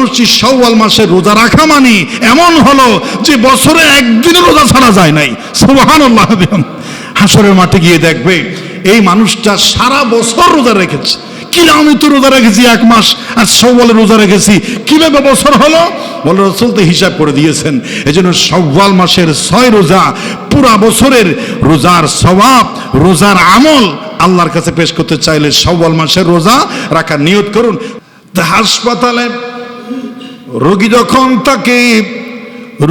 মানুষটি শাওয়াল মাসে রোজা রাখা মানে এমন হলো যে বছরে একদিনও রোজা ছাড়া যায় নাই। সুবহানাল্লাহ। হাসরের মাঠে গিয়ে দেখবে এই মানুষটা সারা বছর রোজা রেখেছে। কি আমি তো রোজা রেখেছি 1 মাস, আর শাওয়ালে রোজা রেখেছি, কিভাবে বছর হলো? বলে রাসূল তো হিসাব করে দিয়েছেন। এজন্য শাওয়াল মাসের 6 রোজা পুরা বছরের রোজার সওয়াব, রোজার আমল আল্লাহর কাছে পেশ করতে চাইলে শাওয়াল মাসের রোজা রাখার নিয়ত করুন। হাসপাতালে রোগী যখন থাকে,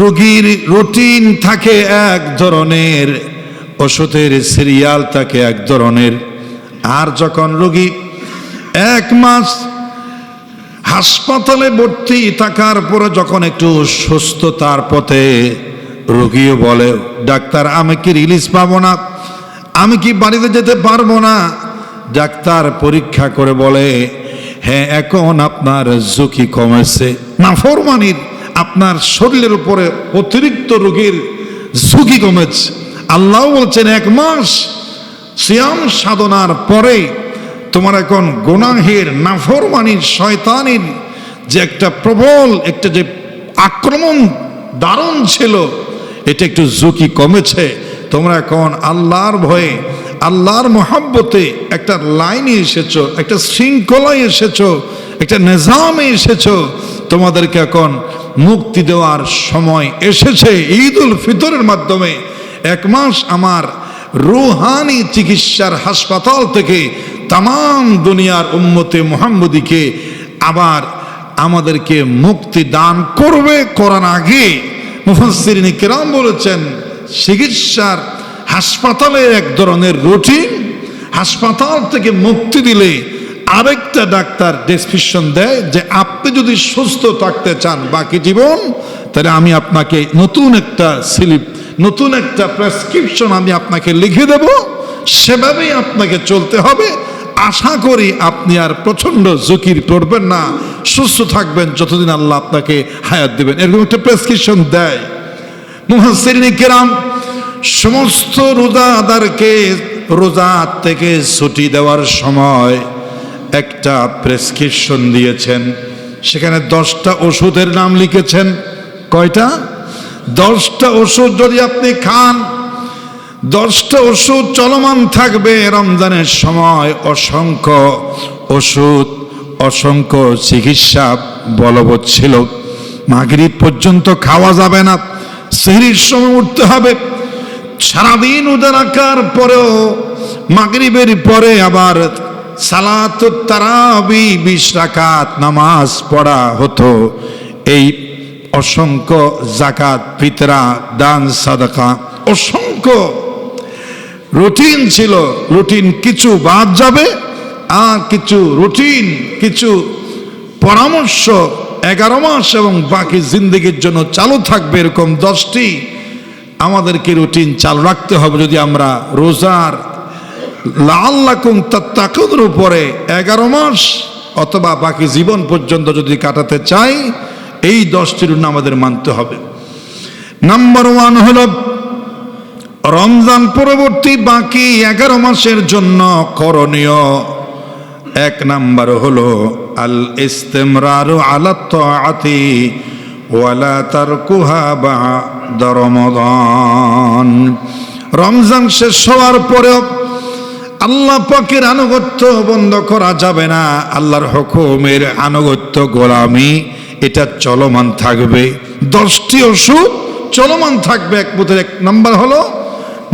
রোগীর রুটিন থাকে এক ধরনের, ওষুধের সিরিয়াল থাকে এক ধরনের। আর যখন রোগী 1 মাস হাসপাতালে ভর্তি থাকার পরে যখন একটু সুস্থতার পথে, রোগীও বলে ডাক্তার আমি কি রিলিজ পাবো না, আমি কি বাড়িতে যেতে পারবো না? ডাক্তার পরীক্ষা করে বলে হ্যাঁ এখন আপনার ঝুঁকি কমেছে, নাফরমানির আপনার শরীরের উপরে অতিরিক্ত রোগীর ঝুঁকি কমেছে। আল্লাহ বলছেন 1 মাস সিয়াম সাধনার পরে তোমার এখন গুনাহের, নাফরমানির, শয়তানির যে একটা প্রবল একটা যে আক্রমণ দারুণ ছিল, এটা একটু ঝুঁকি কমেছে। তোমরা এখন আল্লাহর ভয়ে, আল্লাহর মহব্বতে একটা লাইনে এসেছো, একটা শৃঙ্খলায় এসেছো, একটা নিজামে এসেছো। তোমাদেরকে এখন মুক্তি দেওয়ার সময় এসেছে। ঈদ উল ফিতরের মাধ্যমে 1 মাস আমার রুহানি চিকিৎসার হাসপাতাল থেকে তাম দুনিয়ার উম্মতে মুহাম্মদীকে আবার আমাদেরকে মুক্তি দান করবে। করার আগে মুফাসসিরিন কিরাম বলেছেন চিকিৎসার হাসপাতালের এক ধরনের রুটিন, হাসপাতাল থেকে মুক্তি দিলে আরেকটা ডাক্তার ডেসক্রিপশন দেয় যে আপনি যদি সুস্থ থাকতে চান বাকি জীবন, তাহলে আমি আপনাকে নতুন একটা স্লিপ, নতুন একটা প্রেসক্রিপশন আমি আপনাকে লিখে দেব, সেভাবেই আপনাকে চলতে হবে। আশা করি আপনি আর প্রচন্ড ঝুঁকির পড়বেন না, সুস্থ থাকবেন যতদিন আল্লাহ আপনাকে হায়াত দিবেন। এরকম একটা প্রেসক্রিপশন দেয়। মুফাসসিরিন কিরাম সমস্ত রোজাদারকে রোজা থেকে ছুটি দেওয়ার সময় একটা প্রেসক্রিপশন দিয়েছেন। সেখানে 10টা ওষুধের নাম লিখেছেন। কয়টা? 10টা ওষুধ যদি আপনি খান, 10টা ওষুধ চলমান থাকবে রমজানের সময়। অসংখ্য ওষুধ, অসংখ্য চিকিৎসা বলবৎ ছিল। মাগরিব পর্যন্ত খাওয়া যাবে না, সেহরির সময় উঠতে হবে। সারাদিন রোজা রাখার পরেও মাগরিবের পরে আবার সালাতুত তারাবি 20 রাকাত নামাজ পড়া হতো। এই অসংখ্য যাকাত, ফিতরা, দান, সাদাকা, অসংখ্য রুটিন ছিল। রুটিন কিছু বাদ যাবে, আর কিছু রুটিন, কিছু পরামর্শ 11 মাস এবং বাকি জিন্দেগির জন্য চালু থাকবে। এরকম 10টি আমাদেরকে রুটিন চালু রাখতে হবে যদি আমরা রোজার লাআল্লাকুম তাত্তাকুনের উপরে 11 মাস অথবা বাকি জীবন পর্যন্ত যদি কাটাতে চাই, এই 10টি রুটিন আমাদের মানতে হবে। নাম্বার 1 হলো রমজান পরবর্তী বাকি 11 মাসের জন্য করণীয়। 1 নাম্বার হলো আল ইস্তিমরারু আলা তাআতি ওয়ালা তারকুহা বা'দা রমাদান। রমজান শেষ হওয়ার পরেও আল্লাহ পাকের আনুগত্য বন্ধ করা যাবে না। আল্লাহর হুকুমের আনুগত্য, গোলামি, এটা চলমান থাকবে। 10টি ওষুধ চলমান থাকবে। 1 নাম্বার হলো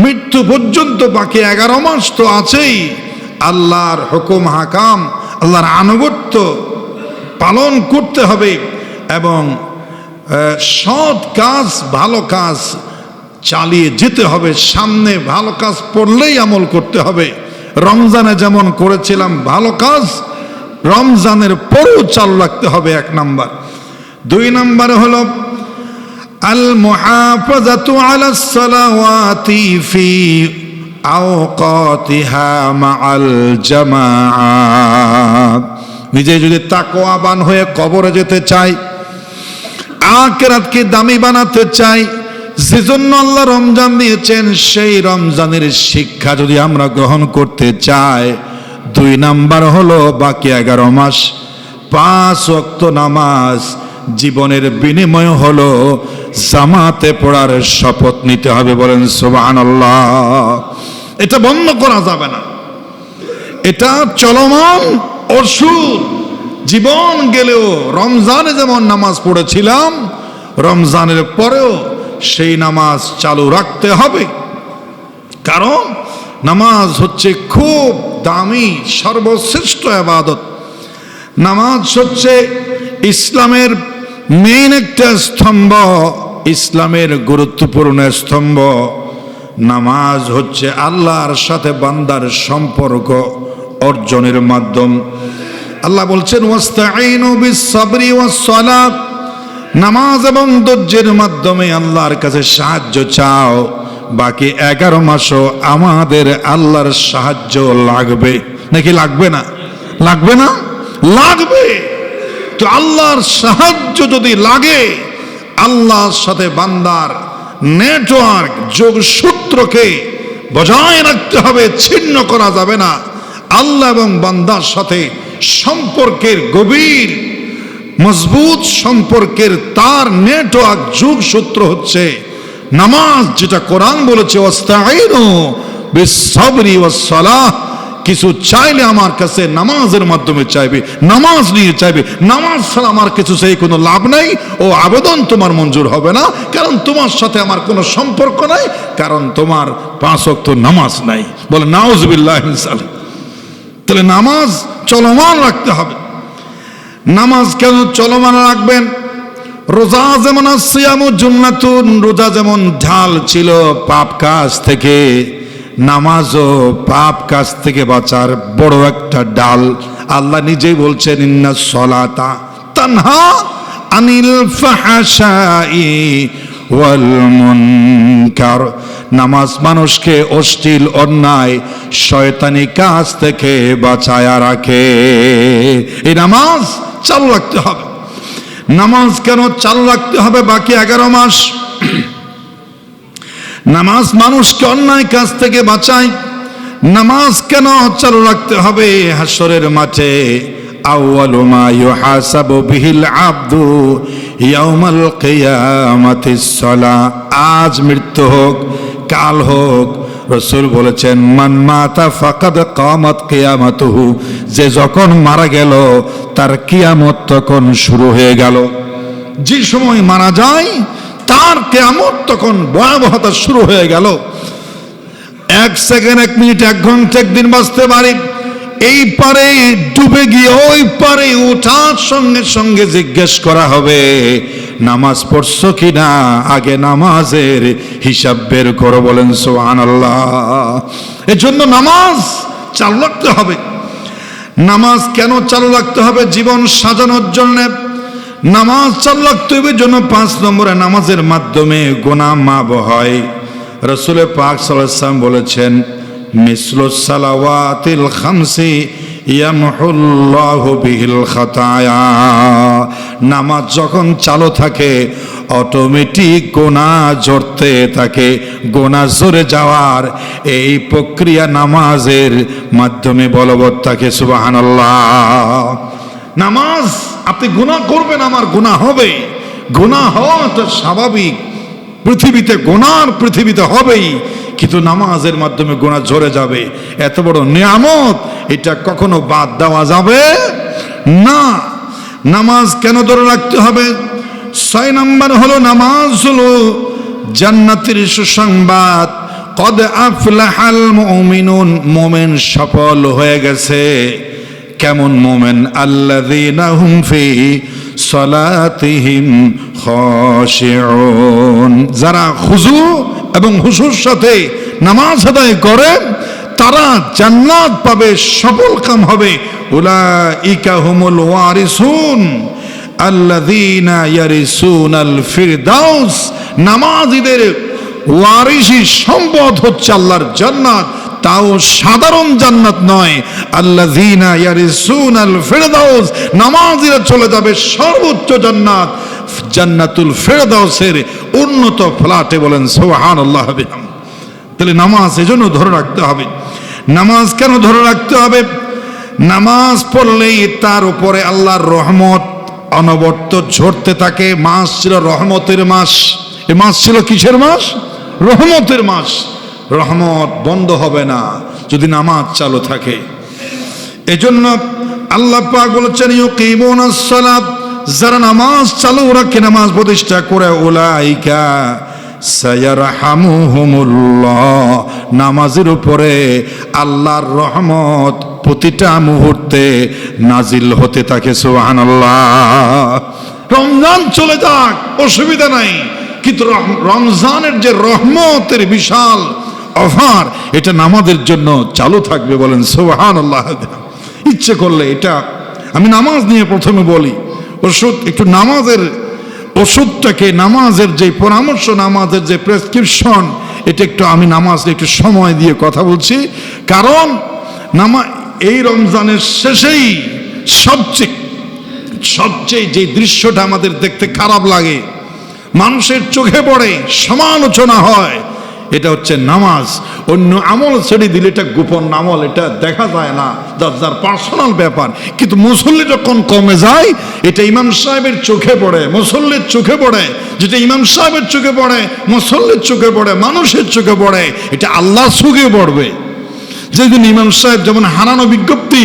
মৃত্যু পর্যন্ত বাকি 11 মাস তো আছেই আল্লাহর হুকুম হাকাম, আল্লাহর আনুগত্য পালন করতে হবে এবং সৎ কাজ, ভালো কাজ চালিয়ে যেতে হবে। সামনে ভালো কাজ পড়লেই আমল করতে হবে। রমজানে যেমন করেছিলাম ভালো কাজ, রমজানের পরেও চালু রাখতে হবে। 1 নাম্বার। 2 নাম্বার হলো আল মুহাফাজাতু আলাস সালাওয়াতি ফি আওকাতিহা মাআল জামাআত। নিজে যদি তাকওয়াবান হয়ে কবরে যেতে চাই, আখিরাতকে দামি বানাতে চাই, যেজন্য আল্লাহ রমজান দিয়েছেন, সেই রমজানের শিক্ষা যদি আমরা গ্রহণ করতে চাই, 2 নাম্বার হলো বাকি 11 মাস 5 ওয়াক্ত নামাজ জীবনের বিনিময় হলো জামাতে পড়ার শপথ নিতে হবে। বলেন সুবহানাল্লাহ। এটা বন্ধ করা যাবে না, এটা চলমান ওষুধ। জীবন গেলেও রমজানে যেমন নামাজ পড়েছিলাম, রমজানের পরেও সেই নামাজ চালু রাখতে হবে। কারণ নামাজ হচ্ছে খুব দামি সর্বশ্রেষ্ঠ ইবাদত। নামাজ হচ্ছে ইসলামের মেইন একটা স্তম্ভ, ইসলামের গুরুত্বপূর্ণ স্তম্ভ। নামাজ হচ্ছে আল্লাহর সাথে বান্দার সম্পর্ক অর্জনের মাধ্যম। আল্লাহ বলছেন ওয়াস্তাঈনু বিস-সাবরি ওয়াস-সালাত, নামাজ এবং ধৈর্যের মাধ্যমে আল্লাহর কাছে সাহায্য চাও। বাকি 11 মাসও আমাদের আল্লাহর সাহায্য লাগবে নাকি লাগবে না? লাগবে না? লাগবে। তো আল্লাহর সাহায্য যদি লাগে, আল্লাহর সাথে বান্দার নেটওয়ার্ক যোগসূত্রকে বজায় রাখতে হবে, ছিন্ন করা যাবে না। আল্লাহ এবং বান্দার সাথে সম্পর্কের গভীর মজবুত সম্পর্কের তার নেটওয়ার্ক যোগসূত্র হচ্ছে নামাজ, যেটা কোরআন বলেছে ওয়াস্তাঈনু বিস-সাবরি ওয়াস-সালাহ। কিছু চাইলে আমার কাছে নামাজের মাধ্যমে চাইবে, নামাজ নিয়ে চাইবে। নামাজ ছাড়া আমার কিছু চাই কোনো লাভ নাই, ও আবেদন তোমার মঞ্জুর হবে না, কারণ তোমার সাথে আমার কোনো সম্পর্ক নাই, কারণ তোমার 5 ওয়াক্ত নামাজ নাই। বলে নাউজুবিল্লাহ মিন যালিক। তাহলে নামাজ চলমান রাখতে হবে। নামাজ কেন চলমান রাখবেন? রোজা যেমন সিয়ামু জুন্নাতুন, রোজা যেমন ঢাল ছিল পাপ কাজ থেকে, নামাজও পাপ কাজ থেকে বাঁচার বড় একটা ডাল। আল্লাহ নিজেই বলছেন ইন্নাস সালাতা তানহা আনিল ফাহশাই ওয়াল মুনকার, নামাজ মানুষকে অশ্লীল অন্যায় শয়তানি কাজ থেকে বাঁচায়া রাখে। এই নামাজ চালু রাখতে হবে। নামাজ কেন চালু রাখতে হবে বাকি 11 মাস? নামাজ মানুষকে অন্যায় কাজ থেকে বাঁচায়। নামাজ কেন চালু রাখতে হবে? হাসরের মাঠে আউয়ালু মা ইউহাসাবু বিহিল আবদু ইয়াউমাল কিয়ামাতিস সালাহ। আজ মৃত্যু হোক, কাল হোক, রাসূল বলেছেন মান মাতা ফাকাদ কামাত কিয়ামাতুহু, যে যখন মারা গেল তার কিয়ামত তখন শুরু হয়ে গেল। যে সময় মারা যায় তার কিয়ামত তখন ভয়াবহতা শুরু হয়ে গেল। 1 সেকেন্ড, 1 মিনিট, 1 ঘন্টা, 1 দিন বাঁচতে পারে। এই পারে ডুবে গিয়ে ওই পারে ওঠার সঙ্গে সঙ্গে জিজ্ঞেস করা হবে নামাজ পড়ছো কিনা, আগে নামাজের হিসাব বের করো। বলেন সুবহানাল্লাহ। এজন্য নামাজ চালু রাখতে হবে। নামাজ কেন চালু রাখতে হবে? জীবন সাজানোর জন্য নামাজ চালু রাখতে হবে। জন্য 5 নম্বরে নামাজের মাধ্যমে গুনাহ মাফ হয়। রাসূল পাক সাল্লাল্লাহু আলাইহি ওয়াসাল্লাম বলেছেন মিসলুস সালাওয়াতিল খামসি ইয়ামহুল্লাহু বিহিল খাতায়া, নামাজ যখন চালু থাকে অটোমেটিক গুনাহ ঝরতে থাকে। গুনাহ ঝরে যাওয়ার এই প্রক্রিয়া নামাজের মাধ্যমে বলবৎ থাকে। সুবহানাল্লাহ। নামাজ, আপনি গুনাহ করবেন, আমার গুনাহ হবে, গুনাহ হওয়া তো স্বাভাবিক, পৃথিবীতে গুনার পৃথিবীতে হবেই, কিন্তু নামাজের মাধ্যমে গুনাহ ঝরে যাবে। এত বড় নিয়ামত, এটা কখনো বাদ দেওয়া যাবে না। নামাজ কেন ধরে রাখতে হবে? 6 নম্বর হলো নামাজ হলো জান্নাতের সুসংবাদ। কদ আফলাহাল মুমিনুন, মুমিন সফল হয়ে গেছে। কেমন মুমিন? আল্লাযীনা হুম ফি সালাতিহিম খাশিউন, যারা খুশু এবং হুশুর সাথে নামাজ আদায় করে তারা জান্নাত পাবে, সফল কাম হবে। উলাইকা হুমুল ওয়ারিসুন আল্লাযীনা ইয়ারিসুনাল ফিরদাউস, নামাজীদের ওয়ারিসি সম্পদ হচ্ছে আল্লাহর জান্নাত, তাও সাধারণ জান্নাত নয়। আল্লাযীনা ইয়ারিসুনাল ফিরদাউস, নামাজীরা চলে যাবে সর্বোচ্চ জান্নাত, জান্নাতুল ফিরদাউসের উন্নত ফ্ল্যাটে। বলেন সুবহানাল্লাহ। তাহলে নামাজ এজন্য ধরে রাখতে হবে। নামাজ কেন ধরে রাখতে হবে? নামাজ পড়লেই তার উপরে আল্লাহর রহমত অনবরত ঝরতে থাকে। মাস ছিল রহমতের মাস। এ মাস ছিল কিসের মাস? রহমতের মাস। রহমত বন্ধ হবে না যদি নামাজ চালু থাকে। এজন্য আল্লাহ পাক বলেছেন ইউকিমুনাস সালাত, যারা নামাজ চালু রাখে, নামাজ প্রতিষ্ঠা করে, উলাইকা সায়ারহামুহুমুল্লাহ, নামাজের উপরে আল্লাহর রহমত প্রতিটা মুহূর্তে নাজিল হতে থাকে। সুবহানাল্লাহ। রমজান চলে যাক অসুবিধা নাই, কিন্তু রমজানের যে রহমতের বিশাল অফার, এটা নামাজের জন্য চালু থাকবে। বলেন সুবহানাল্লাহ। ইচ্ছে করলে এটা আমি নামাজ নিয়ে প্রথমে বলি, ওষুধ একটু নামাজের ওষুধটাকে, নামাজের যে পরামর্শ, নামাজের যে প্রেসক্রিপশন, এটা একটু আমি নামাজ একটু সময় দিয়ে কথা বলছি। কারণ এই রমজানের শেষেই সবচেয়ে যে দৃশ্যটা আমাদের দেখতে খারাপ লাগে, মানুষের চোখে পড়ে, সমালোচনা হয়, এটা হচ্ছে নামাজ। অন্য আমল ছেড়ে দিলে এটা গোপন আমল, এটা দেখা যায় না, যার পার্সোনাল ব্যাপার। কিন্তু মুসল্লি যখন কমে যায়, এটা ইমাম সাহেবের চোখে পড়ে, মুসল্লির চোখে পড়ে। যেটা ইমাম সাহেবের চোখে পড়ে, মুসল্লির চোখে পড়ে, মানুষের চোখে পড়ে, এটা আল্লাহর চোখে পড়বে। যেদিন ইমাম সাহেব যেমন হারানো বিজ্ঞপ্তি,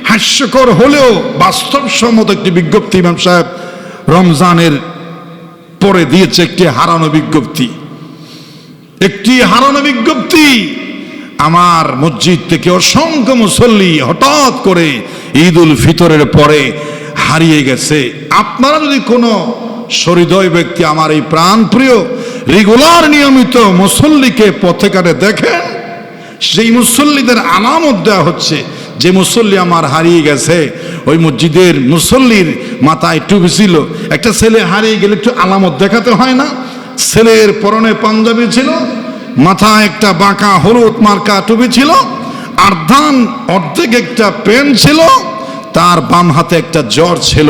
হাস্যকর হলেও বাস্তবসম্মত একটি বিজ্ঞপ্তি ইমাম সাহেব রমজানের পরে দিয়েছে, একটি হারানো বিজ্ঞপ্তি। আমার মসজিদ থেকে অসংখ্য মুসল্লি হঠাৎ করে ঈদ উল ফিতরের পরে হারিয়ে গেছে। আপনারা যদি কোনো সহৃদয় ব্যক্তি, আমার এই প্রাণপ্রিয় রেগুলার নিয়মিত মুসল্লিকে পথে ঘাটে দেখেন, সেই মুসল্লিদের আলামত দেওয়া হচ্ছে। যে মুসল্লি আমার হারিয়ে গেছে, ওই মসজিদের মুসল্লির মাথায় টুপি ছিল। একটা ছেলে হারিয়ে গেলে একটু আলামত দেখাতে হয় না? ছেলের পরনে পাঞ্জাবি ছিল, মাথায় একটা বাঁকা হলুদ মার্কা টুপি ছিল, অর্ধেক একটা পেন ছিল, তার বাম হাতে একটা জ্বর ছিল।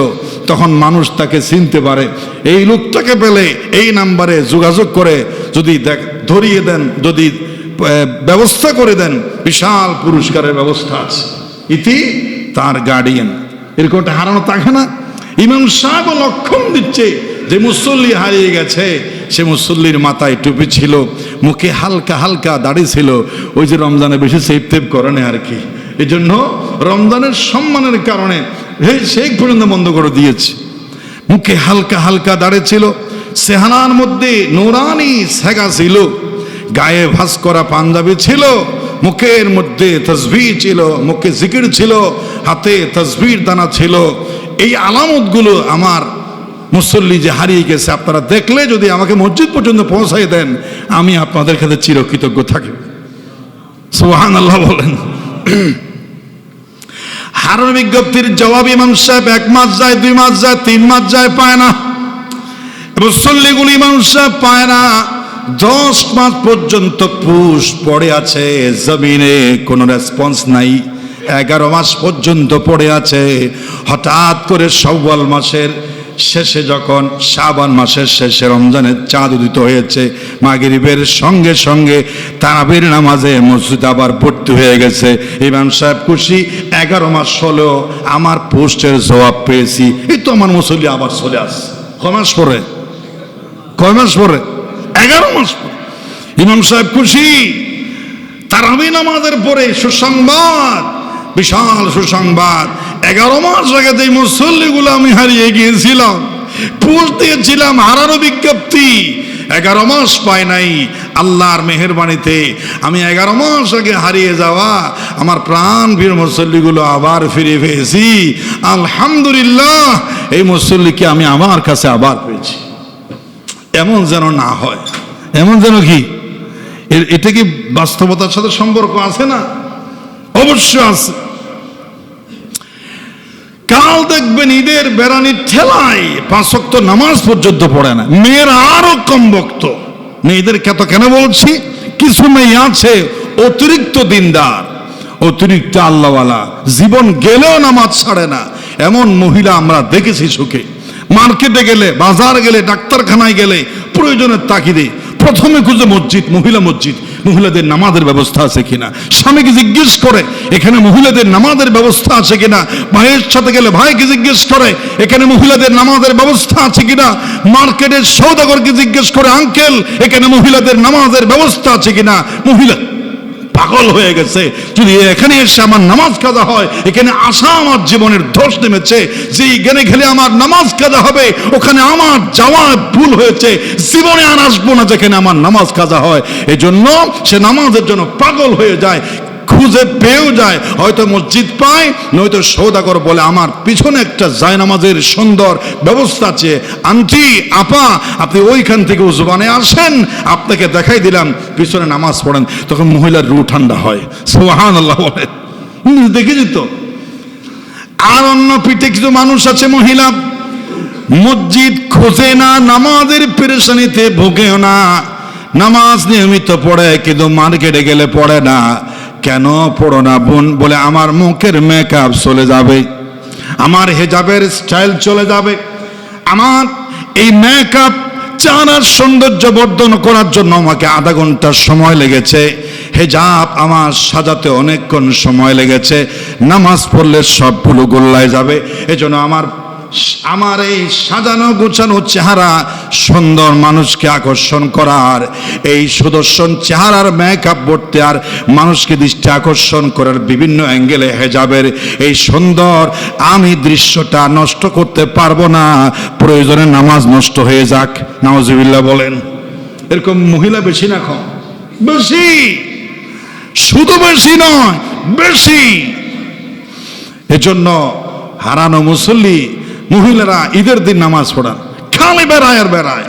তখন মানুষ তাকে চিনতে পারে। এই লোকটাকে পেলে এই নাম্বারে যোগাযোগ করে যদি ধরিয়ে দেন, যদি ব্যবস্থা করে দেন, বিশাল পুরস্কারের ব্যবস্থা আছে। ইতি তার গার্ডিয়ান। এরকম একটা হারানো থাকে না? ইমাম সাহেব লক্ষণ দিচ্ছে যে মুসল্লি হারিয়ে গেছে, সে মুসল্লির মাথায় টুপি ছিল, মুখে হালকা হালকা দাড়ি ছিল। ওই যে রমজানে বেশি সেপ টেপ করে না আর কি, এই জন্য রমজানের সম্মানের কারণে সেই পর্যন্ত বন্ধ করে দিয়েছে। মুখে হালকা হালকা দাড়ি ছিল, চেহারার মধ্যে নুরানি সেগা ছিল, গায়ে ভাঁজ করা পাঞ্জাবি ছিল, মুখের মধ্যে তাসবিহ ছিল, মুখে জিকির ছিল, হাতে তাসবির দানা ছিল। এই আলামতগুলো আমার মুসল্লি যে হারিয়ে গেছে, আপনারা দেখলে যদি আমাকে মসজিদ পর্যন্ত পৌঁছাই দেন, আমি আপনাদের কাছে চিরকৃতজ্ঞ থাকি। সুবহানাল্লাহ বলেন। হারানো বিজ্ঞপ্তির জবাব ইমাম সাহেব 1 মাস যায়, 2 মাস যায়, 3 মাস যায়, পায় না। মুসল্লিগুলো ইমাম সাহেব পায় না। 10 মাস পর্যন্ত পুশ পড়ে আছে জমিনে, কোনো রেসপন্স নাই। 11 মাস পর্যন্ত পড়ে আছে। হঠাৎ করে শাওয়াল মাসের শেষে, যখন শাবান মাসের শেষে রমজানের চাঁদ উদিত হয়েছে, মাগরিবের সঙ্গে সঙ্গে তারাবির নামাজে মসজিদ আবার ভর্তি হয়ে গেছে। ইমাম সাহেব খুশি, 11 মাস হলেও আমার পোস্টের জবাব পেয়েছি। এই তো আমার মুসল্লি আবার চলে আসছে। কয় মাস পরে? 11 মাস পরে ইমাম সাহেব খুশি। তারাবি নামাজের পরে সুসংবাদ, বিশাল সুসংবাদ। 11 মাস আগে যে মুসল্লিগুলো আমি হারিয়ে গিয়েছিলাম, পোস্ট দিয়েছিলাম হারানো বিজ্ঞপ্তি, 11 মাস পাই নাই। আল্লাহর মেহেরবানিতে আমি 11 মাস আগে হারিয়ে যাওয়া আমার প্রাণ প্রিয় মুসল্লিগুলো আবার ফিরে পেয়েছি। আলহামদুলিল্লাহ, এই মুসল্লিকে আমি আমার কাছে আবার পেয়েছি। এমন যেন না হয়, এমন যেন কি, এটা কি বাস্তবতার সাথে সম্পর্ক আছে না? অবশ্যই আছে। কাল দেখবেন ঈদের বেড়ানির ঠেলায় 5 ওয়াক্ত নামাজ পর্যন্ত পড়ে না। মেয়েরা আরো কম বক্ত। মেয়েদের কেন বলছি? কিছু মেয়ে আছে অতিরিক্ত দিনদার, অতিরিক্ত আল্লাহওয়ালা, জীবন গেলেও নামাজ ছাড়ে না। এমন মহিলা আমরা দেখেছি সুখে। মার্কেটে গেলে, বাজার গেলে, ডাক্তারখানায় গেলে প্রয়োজনের তাগিদে প্রথমে খুঁজে মসজিদ, মহিলা মসজিদ। মহিলাদের নামাজের ব্যবস্থা আছে কিনা। স্বামীকে জিজ্ঞেস করে এখানে মহিলাদের নামাজের ব্যবস্থা আছে কিনা। ভাইয়ের সাথে গেলে ভাইকে জিজ্ঞেস করে এখানে মহিলাদের নামাজের ব্যবস্থা আছে কিনা। মার্কেটের সওদাগরকে জিজ্ঞেস করে আঙ্কেল এখানে মহিলাদের নামাজের ব্যবস্থা আছে কিনা। মহিলা পাগল হয়ে গেছে, যদি এখানে এসে আমার নামাজ কাজা হয়, এখানে আসা আমার জীবনের দোষ নেমেছে, যে এখানে গেলে আমার নামাজ কাজা হবে, ওখানে আমার যাওয়া ভুল হয়েছে, জীবনে আর আসবো না যেখানে আমার নামাজ কাজা হয়। এজন্য সে নামাজের জন্য পাগল হয়ে যায়, খুঁজে পেয়েও যায়, হয়তো মসজিদ পায়, নয়তো সওদাগর বলে আমার পিছনে একটা জায়নামাজের সুন্দর ব্যবস্থা আছে, আন্টি আপা আপনি ওইখান থেকে উজবানে আসেন, আপনাকে দেখাই দিলাম, পিছনে নামাজ পড়েন। তখন মহিলার রু ঠান্ডা হয়, সুবহানাল্লাহ বলে। দেখেছি তো। আর অন্য পিঠে কিছু মানুষ আছে, মহিলা মসজিদ খোঁজে না, নামাজের পেরেশানিতে ভোগেও না, নামাজ নিয়মিত পড়ে কিন্তু মার্কেটে গেলে পড়ে না। কেন পড়ো না বোন? বলে আমার মুখের মেকআপ চলে যাবে, আমার হেজাবের স্টাইল চলে যাবে, আমার এই মেকআপ চেহারার সৌন্দর্য বর্ধন করার জন্য আমাকে আধা ঘন্টা সময় লেগেছে, হেজাব আমার সাজাতে অনেকক্ষণ সময় লেগেছে, নামাজ পড়লে সবগুলো গোল্লায় যাবে। এজন্য আমার এই সাজানো গোছানো চেহারা সুন্দর মানুষকে আকর্ষণ করার, এই সুদর্শন চেহারার মেকআপ ভর্তি আর মানুষকে দৃষ্টি আকর্ষণ করার বিভিন্ন অ্যাঙ্গেলে হেজাবের এই সুন্দর আমি দৃশ্যটা নষ্ট করতে পারবো না, প্রয়োজনে নামাজ নষ্ট হয়ে যাক। নাউজুবিল্লাহ বলেন। এরকম মহিলা বেশি না কম? বেশি। শুধু বেশি নয়, বেশি। এজন্য হারানো মুসল্লি মহিলারা ঈদের দিন নামাজ পড়ান, খালি বেড়ায় আর বেড়ায়।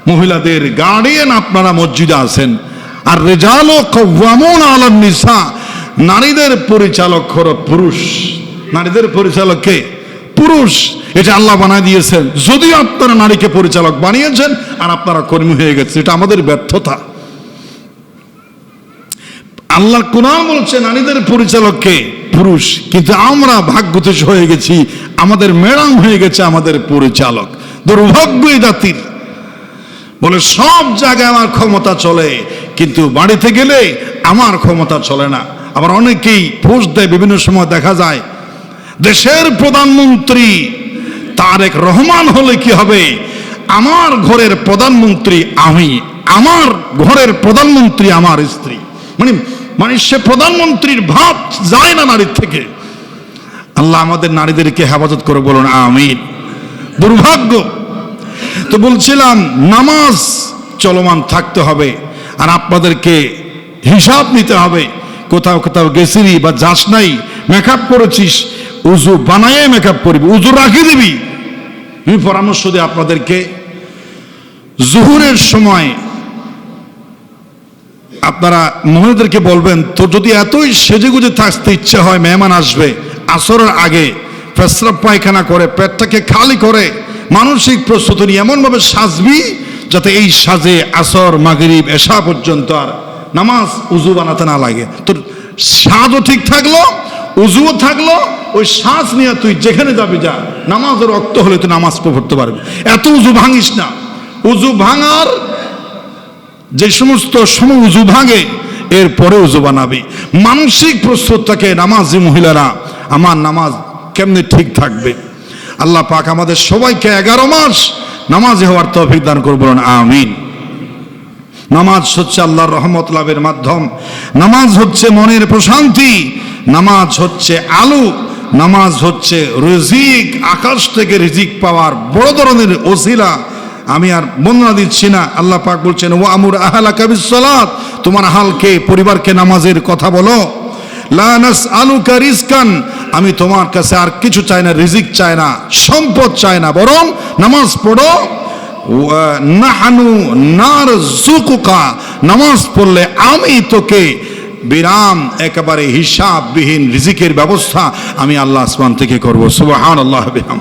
মহিলাদের গার্ডিয়ান আপনারা মসজিদে আছেন, আর রিজালু কাওয়ামুন আলান নিসা, নারীদের পরিচালক হলো পুরুষ। নারীদের পরিচালক কে? পুরুষ। এটা আল্লাহ বানায় দিয়েছেন। যদিও আপনারা নারীকে পরিচালক বানিয়েছেন আর আপনারা কর্মী হয়ে গেছে, এটা আমাদের ব্যর্থতা। আল্লাহর কোরআন বলছে নারীদের পরিচালক কে? পুরুষ। কিন্তু আমরা ভাগ্যদেশ হয়ে গেছি, আমাদের ম্যাডাম হয়ে গেছে আমাদের পরিচালক। দুর্ভাগ্য এই জাতির। বলে সব জায়গায় আমার ক্ষমতা চলে, কিন্তু বাড়িতে গেলে আমার ক্ষমতা চলে না। আবার অনেকেই পোস্ট দেয়, বিভিন্ন সময় দেখা যায় দেশের প্রধানমন্ত্রী তারেক রহমান হলে কি হবে, আমার ঘরের প্রধানমন্ত্রী আমি, আমার ঘরের প্রধানমন্ত্রী আমার স্ত্রী। মানে সে প্রধানমন্ত্রীর ভাব যায় না নারীর থেকে। আল্লাহ আমাদের নারীদেরকে হেফাজত করে বলুন আমিন। দুর্ভাগ্য। তো বলছিলাম নামাজ চলমান থাকতে হবে, আর আপনাদেরকে হিসাব নিতে হবে। কোথাও কোথাও গেছিলি বা যাস নাই, মেকআপ করেছিস, উজু বানায় মেকআপ করবি, উজু রাখি দিবি। আমি পরামর্শ দিই আপনাদেরকে, জোহরের সময় আপনারা মহিলাদেরকে বলবেন, তো যদি এতই সেজেগুজে থাকতে ইচ্ছে হয়, মেহমান আসবে, আসরের আগে পেশাব পায়খানা করে পেটটাকে খালি করে মানসিক প্রস্তুতি নিয়ে এমনভাবে সাজবি যাতে এই সাজে আসর মাগরিব এশা পর্যন্ত আর নামাজ উজু বানাতে না লাগে। তোর সাজও ঠিক থাকলো, উজুও থাকলো, ওই শ্বাস নিয়ে তুই যেখানে যাবি যা, নামাজের রক্ত হলে তুই নামাজ পড়তে পারবি। এত উজু ভাঙিস না। উজু ভাঙার যে সমস্ত সময় উজু ভাঙে এরপরে উজু বানাবি। মানসিক প্রস্তুত থাকে নামাজি মহিলারা, আমার নামাজ কেমনে ঠিক থাকবে। আল্লাহ পাক আমাদের সবাইকে 11 মাস নামাজি হওয়ার তৌফিক দান করবেন আমিন। নামাজ হচ্ছে আল্লাহর রহমত লাভের মাধ্যম, নামাজ হচ্ছে মনের প্রশান্তি, নামাজ হচ্ছে আলো, নামাজ হচ্ছে রিজিক, আকাশ থেকে রিজিক পাওয়ার বড় ধরনের ওসিলা। আমি আর বর্ণনা দিচ্ছি না। আল্লাহ পাক বলছেন ওয়া আমুর আহলাকা বিসসালাত, তোমার আহলকে পরিবারকে নামাজের কথা বলো। লা নাসআলুকা রিজকান, আমি তোমার কাছে আর কিছু চাই না, রিজিক চাই না, সম্পদ চাই না, বরং নামাজ পড়ো। নাহানু নারযুকুকা, নামাজ পড়লে আমি তোকে বিরাম একেবারে হিসাববিহীন রিজিকের ব্যবস্থা আমি আল্লাহ আসমান থেকে করব। সুবহানাল্লাহ বিহাম।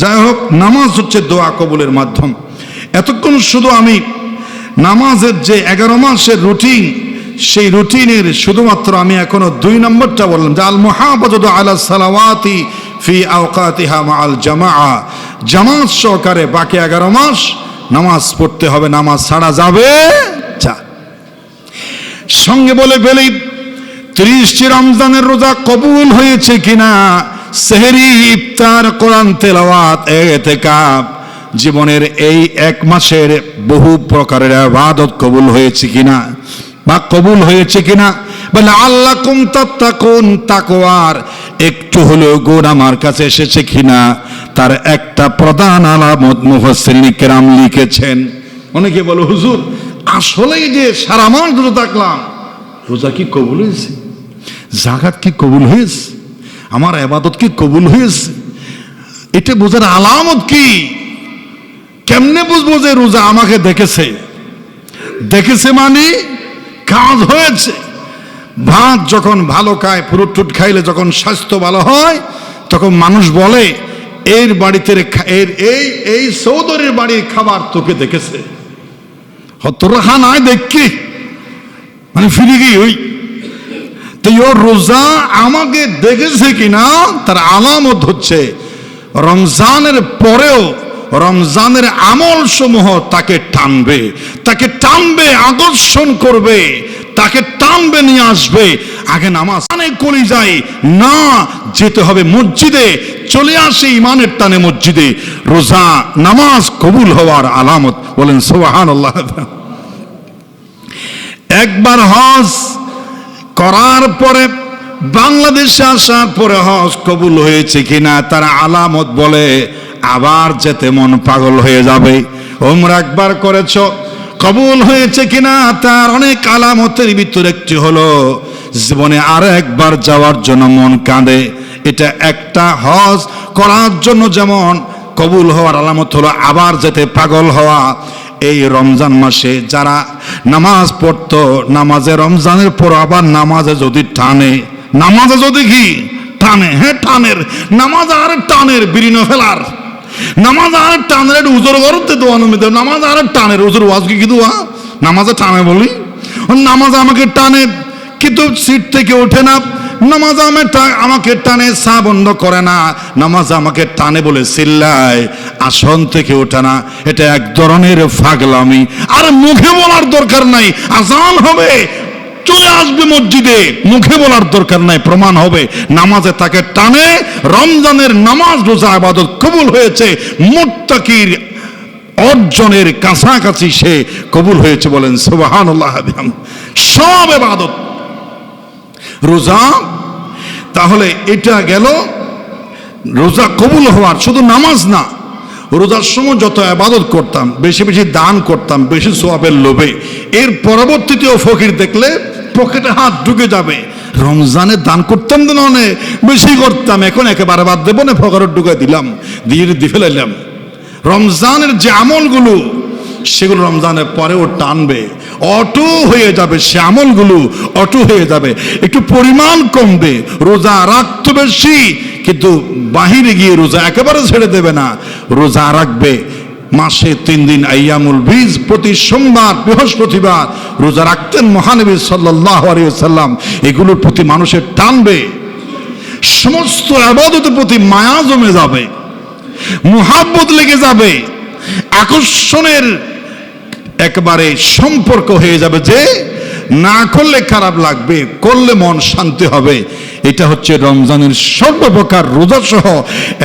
যাই হোক, নামাজ হচ্ছে দোয়া কবুলের মাধ্যম। এতক্ষণ শুধু আমি নামাজের যে 11 মাসের রুটিন, সেই রুটিনের শুধুমাত্র আমি এখনো 2 নম্বরটা বললাম, যে আল মুহাফাজাতু আলা সালাওয়াতি ফি আওকাতিহা মাআল জামাআ, জামাত সহকারে বাকি 11 মাস নামাজ পড়তে হবে, নামাজ ছাড়া যাবে যা। সঙ্গে বলে ফেলি 30টি রমজানের রোজা কবুল হয়েছে কিনা, সেহরি, ইফতার, কোরআন তেলাওয়াত, ইতিকাফ, জীবনের এই 1 মাসের বহু প্রকারের ইবাদত কবুল হয়েছে কিনা বা কবুল হয়েছে কিনা, বলে আল্লাকুম তাত্তাকুন, তাকওয়ার একটু হলেও গুণ আমার কাছে এসেছে কিনা, তার একটা প্রধান আলামত মুফাসসিরিন কিরাম লিখেছেন। অনেকে বলে হুজুর আসলেই যে সারা মাস রোজা থাকলাম, রোজা কি কবুল হয়েছে, যাকাত কি কবুল হয়েছে, আমার ইবাদত কি কবুল হয়েছে, এটা বোঝার আলামত কি? কেমনে বুঝবো যে রোজা আমাকে দেখেছে? দেখেছে মানে কাজ হয়েছে। ভাত যখন ভালো খায়, ফ্রুট টুট খাইলে যখন স্বাস্থ্য ভালো হয়, তখন মানুষ বলে এর বাড়িতে এই চৌধুরীর বাড়ির খাবার তোকে দেখেছে, তোরা খা নাই দেখি মানে ফিরে গিয়ে ওই তো ওর রোজা আমাকে দেখেছে কিনা তার আলামত হচ্ছে রমজানের পরেও রমজানের আমল সমূহ তাকে টানবে, তাকে টানবে, আকর্ষণ করবে, তাকে টানবে, নিয়ে আসবে। আগে নামাজ কলি যায় না, যেতে হবে মসজিদে, চলে আসে ইমানের টানে মসজিদে। রোজা নামাজ কবুল হওয়ার আলামত। বলেন সুবহানাল্লাহ। একবার হজ করার পরে বাংলাদেশে আসার পরে হজ কবুল হয়েছে কিনা তার আলামত বলে আবার যেতে মন পাগল হয়ে যাবে। ওমরা একবার করেছ, কবুল হয়েছে কিনা তার অনেক আলামতের ভিতরে একটি হলো জীবনে আর একবার যাওয়ার জন্য মন কাঁদে। এটা একটা হজ করার জন্য যেমন কবুল হওয়ার আলামত হলো আবার যেতে পাগল হওয়া। এই রমজান মাসে যারা নামাজ পড়তো, নামাজে রমজানের পর আবার নামাজে যদি টানে, নামাজে যদি কি টানে, হ্যাঁ টানের নামাজ আর টানের বিরিন ফেলার নামাজ আর টানের উজোর করতে দোয়ানো মেতে নামাজ আর টানের উজোর ওয়াজ কি দোয়া নামাজে টানে বলি, নামাজ আমাকে টানে কিন্তু সিট থেকে ওঠে না, নামাজ আমাকে টানে চা বন্ধ করে না, নামাজ আমাকে টানে বলে চিল্লায়, আসন থেকে ওঠে না। এটা এক ধরনের পাগলামি। আর মুখে বলার দরকার নাই, আজান হবে চলে আসবে মসজিদে, মুখে বলার দরকার নাই, প্রমাণ হবে নামাজে তাকে টানে। রমজানের নামাজ রোজা ইবাদত কবুল হয়েছে, মুত্তাকির অর্জনের কাছাকাছি সে কবুল হয়েছে। বলেন সুবহানাল্লাহ। সব ইবাদত রোজা, তাহলে এটা গেল রোজা কবুল হওয়ার। শুধু নামাজ না, রোজার সময় যত ইবাদত করতাম, বেশি বেশি দান করতাম, বেশি সওয়াবের লোভে, এর পরবর্তীতেও ফকির দেখলে পকেটে হাত ঢুকে যাবে। রমজানে দান করতাম তো অনেক বেশি করতাম, এখন একেবারে বাদ দেবো না, ফকরের ঢুকে দিলাম, দিয়ে ফেলাইলাম। রমজানের যে আমলগুলো সেগুলো রমজানের পরেও টানবে, অটো হয়ে যাবে, সে আমলগুলো অটো হয়ে যাবে, একটু পরিমাণ কমবে। রোজা রাখতে বেশি, কিন্তু বাহিরে গিয়ে রোজা একেবারে ছেড়ে দেবে না, রোজা রাখবে। মাসে 3 দিন আইয়ামুল বীজ, প্রতি সোমবার বৃহস্পতিবার রোজা রাখতেন মহানবী সাল্লাল্লাহু আলাইহি ওয়াসাল্লাম। এগুলোর প্রতি মানুষের টানবে, সমস্ত ইবাদতের প্রতি মায়া জমে যাবে, মুহাব্বত লেগে যাবে, আকর্ষণের একবারে সম্পর্ক হয়ে যাবে, যে না করলে খারাপ লাগবে, করলে মন শান্তি হবে। এটা হচ্ছে রমজানের সর্বপ্রকার রোজা সহ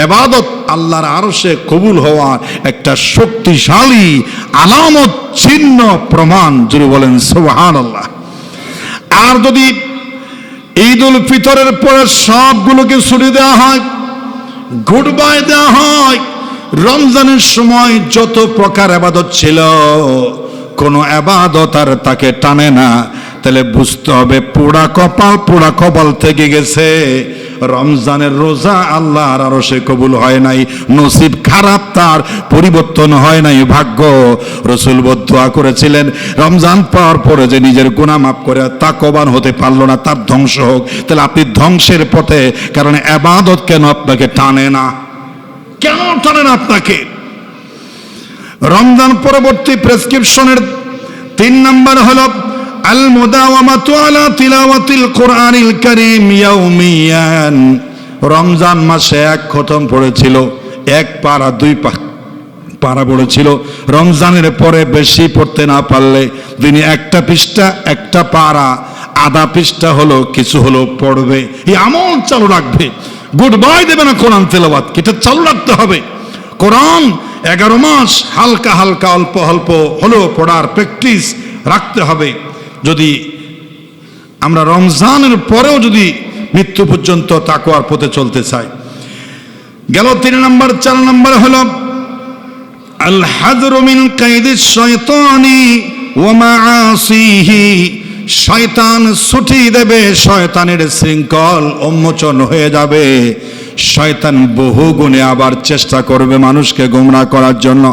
ইবাদত আল্লাহর আরশে কবুল হওয়ার একটা শক্তিশালী আলামত, চিহ্ন, প্রমাণ। জুড়ে বলেন সুবহানাল্লাহ। আর যদি ঈদুল ফিতরের পরে সবগুলোকে ছুটি দেওয়া হয়, গুড বাই দেওয়া হয়, রমজানের সময় যত প্রকার ইবাদত ছিল কোন ইবাদত আর তাকে টানে না, তাহলে বুঝতে হবে পোড়া কপাল থেকে গেছে। রমজানের রোজা আল্লাহর আরশে কবুল হয় নাই, নসিব খারাপ, তার পরিবর্তন হয় নাই ভাগ্য। রাসূল দোয়া করেছিলেন রমজান পাওয়ার পরে যে নিজের গুনাহ মাফ করে তাকওয়াবান হতে পারলো না, তার ধ্বংস হোক। তাহলে আপনি ধ্বংসের পথে, কারণ ইবাদত কেন আপনাকে টানে না, কেন টানে না আপনাকে? রমজান পরবর্তী প্রেসক্রিপশনের 3 নম্বর হলো আল মুদাওয়ামাতু আলা তিলাওয়াতিল কোরআনিল কারীম ইয়াউমিয়ান। রমজান মাসে 1 খতম পড়েছিল, 1 পারা 2 পারা পড়েছিল। রমজানের পরে বেশি পড়তে না পারলে দিনে 1টা পৃষ্ঠা 1টা পারা আধা পৃষ্ঠা হলো কিছু হলো পড়বে, এই আমল চালু রাখবে। গুড বাই দেবে না কোরআন তেলাওয়াত, এটা চালু রাখতে হবে। কোরআন 11 মাস হালকা হালকা অল্প অল্প হলেও পড়ার প্র্যাকটিস রাখতে হবে। যদি আমরা রমজানের পরেও যদি মৃত্যু পর্যন্ত তাকওয়ার পথে চলতে চাই। গেল 3 নম্বর। 4 নম্বর হলো আল হাযরু মিন কাইদিশ শাইতানি ওয়া মাআসিহি। শয়তান ছুটি দেবে, শয়তানের শৃঙ্খল উন্মোচন হয়ে যাবে। শয়তান বহু গুণে আবার চেষ্টা করবে মানুষকে গোমরাহ করার জন্য।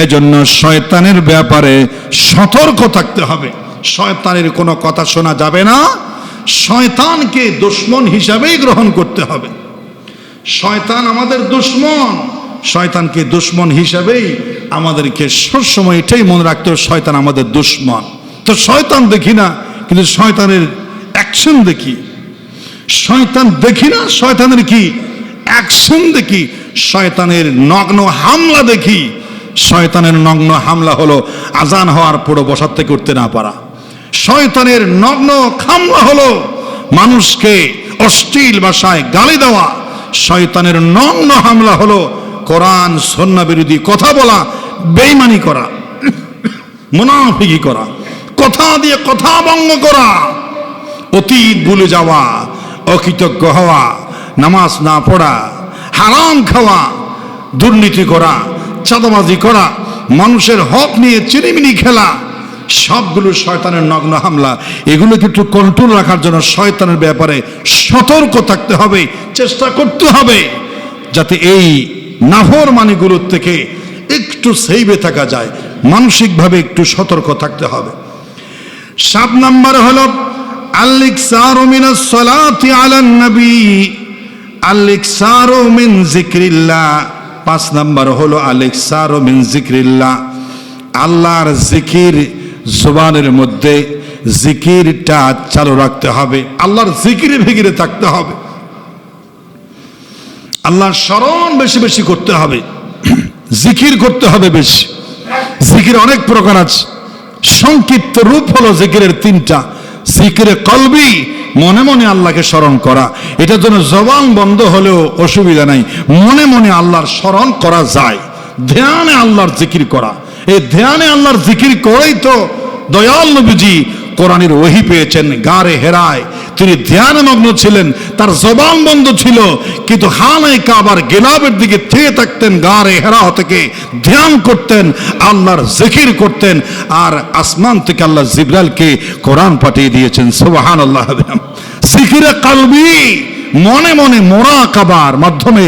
এজন্য শয়তানের ব্যাপারে সতর্ক থাকতে হবে। শয়তানের কোনো কথা শোনা যাবে না, শয়তানকে দুশমন হিসাবেই গ্রহণ করতে হবে। শয়তান আমাদের দুশমন, শয়তানকে দুশমন হিসাবেই আমাদেরকে সবসময় এটাই মনে রাখতে হবে, শয়তান আমাদের দুশমন। তো শয়তান দেখি না, কিন্তু শয়তানের অ্যাকশন দেখি। শয়তান দেখি না, শয়তানের কি অ্যাকশন দেখি। শয়তানের নগ্ন হামলা দেখি। শয়তানের নগ্ন হামলা হলো আজান হওয়ার পরও বসার থেকে উঠতে না পারা। শয়তানের নগ্ন হামলা হলো মানুষকে অশ্লীল ভাষায় গালি দেওয়া। শয়তানের নগ্ন হামলা হলো কোরআন সুন্নাহ বিরোধী কথা বলা, বেঈমানি করা, মুনাফিকি করা, কথা দিয়ে কথা ভঙ্গ করা, অতীত ভুলে যাওয়া, অকৃতজ্ঞ হওয়া, নামাজ না পড়া, হারাম খাওয়া, দুর্নীতি করা, চাঁদাবাজি করা, মানুষের হক নিয়ে চিনিমিনি খেলা, সবগুলো শয়তানের নগ্ন হামলা। এগুলোকে একটু কন্ট্রোল রাখার জন্য শয়তানের ব্যাপারে সতর্ক থাকতে হবে, চেষ্টা করতে হবে যাতে এই নাফরমানিগুলোর থেকে একটু সেভে থাকা যায়। মানসিকভাবে একটু সতর্ক থাকতে হবে। 7 নম্বর হলো আল-ইকসারু মিনাস সালাতি আলান নবী, আল-ইকসারু মিন যিকরিল্লাহ। 5 নম্বর হলো আল-ইকসারু মিন যিকরিল্লাহ, আল্লাহর জিকির জবানের মধ্যে জিকিরটা চালু রাখতে হবে। আল্লাহর জিকিরে ভিগিরে থাকতে হবে। আল্লাহর স্মরণ বেশি বেশি করতে হবে, জিকির করতে হবে বেশি। জিকির অনেক প্রকার আছে, সংক্ষিপ্ত রূপ হলো জিকিরের 3টা। জিকিরে কলবি, মনে মনে আল্লাহকে স্মরণ করা। এটার জন্য জবান বন্ধ হলেও অসুবিধা নাই, মনে মনে আল্লাহর স্মরণ করা যায়। ধ্যানে আল্লাহর জিকির করা, এই ধ্যানে আল্লাহর জিকির করেই তো দয়াল নবীজি কোরআনের ওহী পেয়েছেন। গারে হেরায় তিনি ধ্যানমগ্ন ছিলেন, তার জবান বন্ধ ছিল, কিন্তু খানায়ে কাবার গিলাফের দিকে চেয়ে থাকতেন, গারে হেরা থেকে ধ্যান করতেন, আল্লাহর জিকির করতেন। আর আসমান থেকে আল্লাহ জিবরাইলকে কোরআন পাঠিয়ে দিয়েছেন। সুবহানাল্লাহ। জিকিরে কলবি, মনে মনে মুরাকাবার মাধ্যমে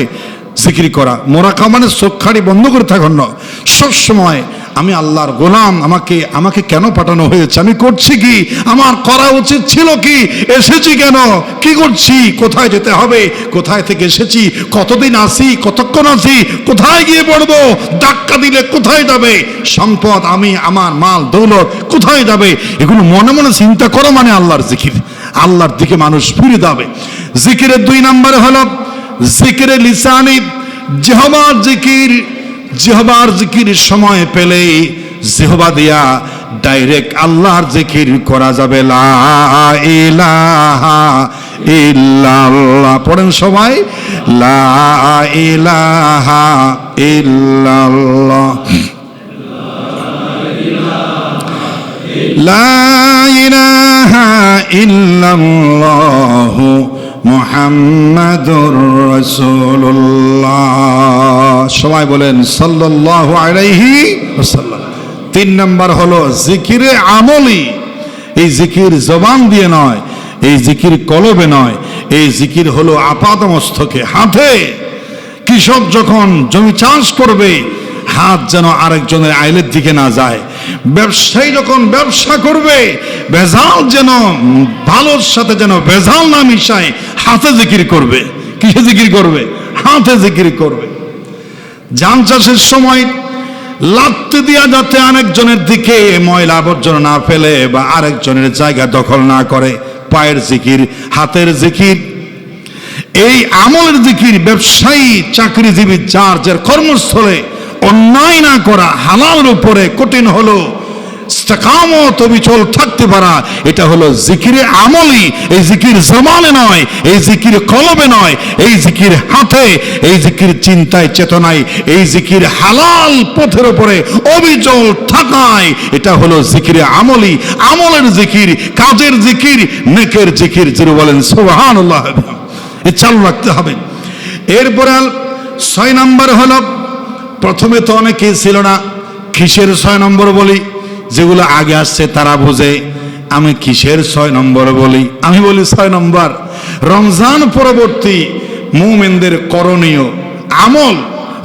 জিকির করা। মুরাকাবা মানে চোখখানি বন্ধ করে থাকুন না, সবসময় আমি আল্লাহর গোলাম, আমাকে কেন পাঠানো হয়েছে, আমি করছি কি, আমার করা উচিত ছিল কি, এসেছি কেন, কি করছি, কোথায় যেতে হবে, কোথায় থেকে এসেছি, কতদিন আছি, কতক্ষণ আছি, কোথায় গিয়ে পড়বো, ধাক্কা দিলে কোথায় যাবে সম্পদ, আমি আমার মাল দৌলত কোথায় যাবে, এগুলো মনে মনে চিন্তা করো মানে আল্লাহর জিকির। আল্লাহর দিকে মানুষ ফিরে যাবে। জিকিরের 2 নম্বরে হলো জিকিরে লিসানি, জিহবার জিকির। জিহবার জিকির সময় পেলে জিহবা দিয়া ডাইরেক্ট আল্লাহর জিকির করা যাবে। লা ইলাহা ইল্লাল্লাহ পড়েন সবাই, লা ইলাহা ইল্লাল্লাহ, লা ইলাহা ইল্লাল্লাহ মুহাম্মাদুর রাসূলুল্লাহ। সবাই বলেন সাল্লাল্লাহু আলাইহি ওয়াসাল্লাম। 3 নম্বর হলো জিকিরে আমলি। এই জিকির জবান দিয়ে নয়, এই জিকির কলবে নয়, এই জিকির হলো আপাদমস্তকে, হাতে। কৃষক যখন জমি চাষ করবে, হাত যেন আরেকজনের আইলের দিকে না যায়। ব্যবসায়ী যখন ব্যবসা করবে, ভেজাল যেন ভালোর সাথে যেন ভেজাল না মিশায়, হাতে জিকির করবে। কিসে জিকির করবে? হাতে জিকির করবে। ধান চাষের সময় লাত্তি দিয়া যাতে আরেকজনের দিকে ময়লা আবর্জনা না ফেলে বা আরেকজনের জায়গা দখল না করে, পায়ের জিকির, হাতের জিকির। এই আমলের জিকির ব্যবসায়ী, চাকরিজীবী যার যার কর্মস্থলে অন্যায় না করা, হালালের উপরে কঠিন হলো ইস্তেকামত অবিচল থাকতে পারা, এটা হলো জিকিরে আমলি। এই জিকির জবানে নয়, এই জিকির কলবে নয়, এই জিকির হাতে, এই জিকির চিন্তায় চেতনায়, এই জিকির হালাল পথের উপরে অবিচল থাকায়, এটা হলো জিকিরে আমলি। আমলের জিকির, কাজের জিকির, নেকের জিকির। যিনি বলেন সুবহানাল্লাহ, এ চালু রাখতে হবে। এরপরে 6 নম্বর হলো, প্রথমে তো অনেকেই ছিল না কিসের 6 নম্বর বলি, যেগুলো আগে আসছে তারা বুঝে। আমি কিসের 6 নম্বর বলি? আমি বলি 6 নম্বর রমজান পরবর্তী মুমিনদের করণীয় আমল।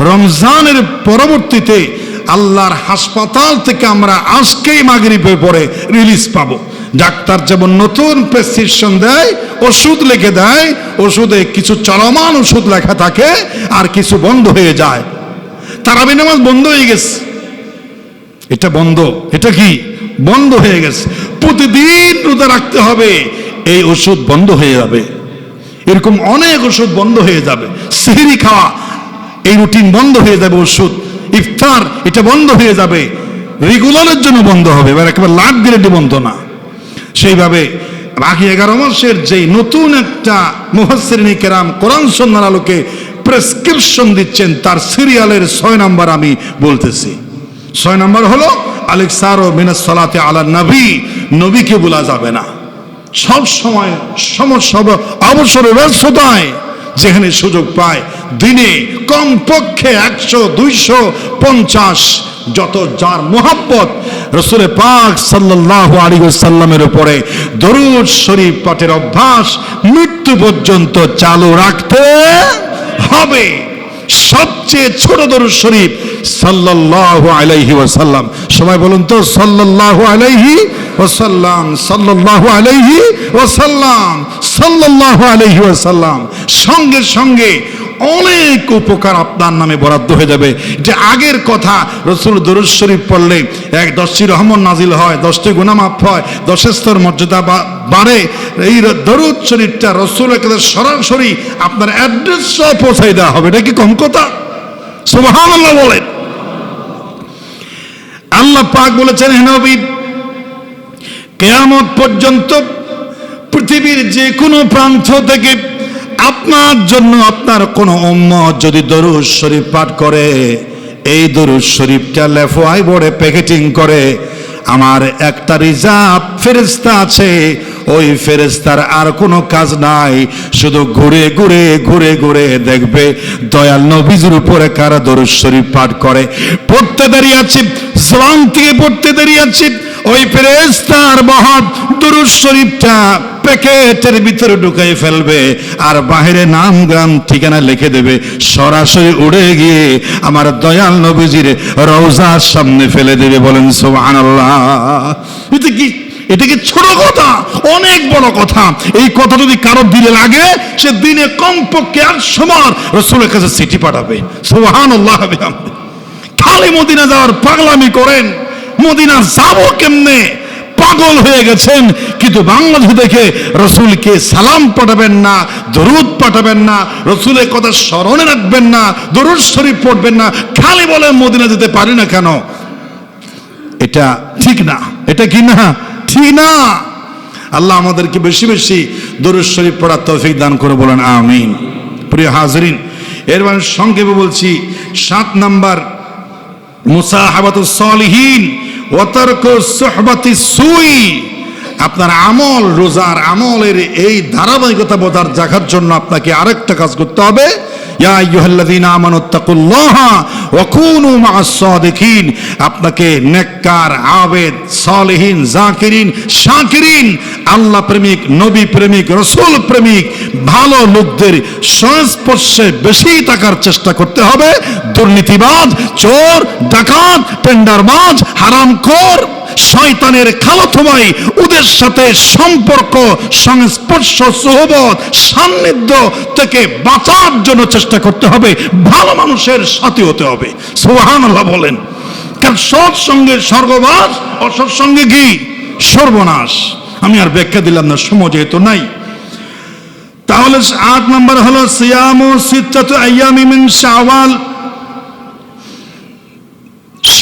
রমজানের পরবর্তীতে আল্লাহর হাসপাতাল থেকে আমরা আজকেই মাগরিবের পরে রিলিজ পাবো। ডাক্তার যেমন নতুন প্রেসক্রিপশন দেয়, ওষুধ লিখে দেয়, ওষুধে কিছু চলমান ওষুধ লেখা থাকে আর কিছু বন্ধ হয়ে যায়। তারাবি নামাজ বন্ধ হয়ে গেছে, এটা বন্ধ। এটা কি বন্ধ হয়ে গেছে? প্রতিদিন রোজা রাখতে হবে, এই ওষুধ বন্ধ হয়ে যাবে। এরকম অনেক ওষুধ বন্ধ হয়ে যাবে। সেহরি খাওয়া, এই রুটিন বন্ধ হয়ে যাবে। ওষুধ ইফতার, এটা বন্ধ হয়ে যাবে। রেগুলারের জন্য বন্ধ হবে, এবার একেবারে লাট গ্রেডে বন্ধ না। সেইভাবে বাকি 11 মাসের যে নতুন একটা মুফাসসিরিনে কেরাম কোরআন সুন্নাহর আলোকে প্রেসক্রিপশন দিচ্ছেন, তার সিরিয়ালের 6 নম্বর আমি বলতেছি। 6 নম্বর হলো আলিকসারু মিনাস সালাতি আলা নবী। নবীকে ভোলা যাবে না। সব সময় অবসরে ব্যস্ততায় যেখানে সুযোগ পায়, দিনে কমপক্ষে 100, 250 যত যার মোহাব্বত রাসূল পাক সাল্লাল্লাহু আলাইহি ওয়াসাল্লামের উপরে দরুদ শরীফ পাঠের অভ্যাস মৃত্যু পর্যন্ত চালু রাখতে হবে। সবচেয়ে ছোট দরুদ শরীফ সাল্লাল্লাহু আলাইহি ওয়াসাল্লাম। সবাই বলুন তো সাল্লাল্লাহু আলাইহি ওয়াসাল্লাম, সাল্লাল্লাহু আলাইহি ওয়াসাল্লাম, সাল্লাল্লাহু আলাইহি ওয়াসাল্লাম। সঙ্গে সঙ্গে অনেক উপকার আপনার নামে বরাদ্দ হয়ে যাবে। যে আগের কথা, রাসূল দরুদ শরীফ পড়লে 10টি রহমত নাজিল হয়, 10টি গুনাহ মাফ হয়, 10 স্তর মর্যাদা বাড়ে। এই দরুদ শরীফটা রাসূলের কাছে সরাসরি আপনার অ্যাড্রেসে পৌঁছাই দেওয়া হবে। এটা কি কম কথা? সুবহানাল্লাহ বলেন। আল্লাহ পাক বলেছেন, হে নবী, কিয়ামত পর্যন্ত পৃথিবীর যে কোনো প্রান্ত থেকে আপনার জন্য আপনার কোন উম্মত যদি দরুদ শরীফ পাঠ করে, এই দরুদ শরীফটা লেফাই বোর্ডে প্যাকেটিং করে, আমার একটা রিজার্ভ ফেরেশতা আছে, ওই ফেরেশতার আর কোনো কাজ নাই, শুধু ঘুরে ঘুরে ঘুরে ঘুরে দেখবে দয়াল নবীর উপরে কারা দরুদ শরীফ পাঠ করে। পড়তে দাঁড়িয়ে আছে, জবান থেকে পড়তে দাঁড়িয়ে আছে, ওই ফেরেশতার মহৎ দরুদ শরীফটা প্যাকেটের ভিতরে ঢুকাই ফেলবে আর বাহিরে নাম গ্রাম ঠিকানা লিখে দেবে, সরাসরি উড়ে গিয়ে আমার দয়াল নবীজির রওজার সামনে ফেলে দেবে। বলেন সুবহানাল্লাহ। এটা কি ছোট কথা? অনেক বড় কথা। এই কথা যদি কারো দিলে লাগে, সে দিনে কমপক্ষে 800 বার রাসূলের কাছে চিঠি পাঠাবে। সুবহানাল্লাহ। খালি মদিনা যাওয়ার পাগলামি করেন, মদিনা যাবো কেমনে পাগল হয়ে গেছেন, কিন্তু বাংলাদেশ দেখে রাসূলকে সালাম পাঠাবেন না, দরুদ পাঠাবেন না, রাসূলের কথা স্মরণে রাখবেন না, দরুদ শরীফ পড়বেন না, খালি বলে মদিনা যেতে পারি না কেন? এটা ঠিক না। এটা কি না? ঠিক না। আল্লাহ আমাদেরকে বেশি বেশি দরুদ শরীফ পড়ার তৌফিক দান করে, বলেন আমিন। প্রিয় হাজরিন, এর মানে সংক্ষেপে বলছি, 7 নাম্বার মুসাহাবাতুস সালিহিন ওয়া তারকুস সুহবাতিস সুই। আপনার আমল, রোজার আমলের এই ধারাবাহিকতা বজায় রাখার জন্য আপনাকে আরেকটা কাজ করতে হবে। ইয়া আইয়ুহাল্লাযীনা আমানুত্তাকুল্লাহা ওয়া কুনু মা'আস সাদিকিন। আপনাকে নেককার, আবেদ, সালেহিন, জাকিরিন, শাকিরিন, আল্লাহ প্রেমিক, নবী প্রেমিক, রাসূল প্রেমিক ভালো লোকদের সংস্পর্শে বেশি থাকার চেষ্টা করতে হবে। দুর্নীতিবাজ, চোর, ডাকাত, টেন্ডারবাজ, হারামখোর, শয়তানের খালাতো ভাই, ওদের সাথে সম্পর্ক, সংস্পর্শ, সোহবত, সান্নিধ্য থেকে বাঁচার জন্য চেষ্টা করতে হবে। ভালো মানুষের সাথে হতে হবে। সুবহানাল্লাহ বলেন। কারণ সৎসঙ্গে স্বর্গবাস, অসৎসঙ্গে কি সর্বনাশ। আমি আর ব্যাখ্যা দিলাম না, সময় যেহেতু নাই। তাহলে 8 নম্বর হলো সিয়ামু সিত্তাতু আইয়ামি মিন শাওয়াল।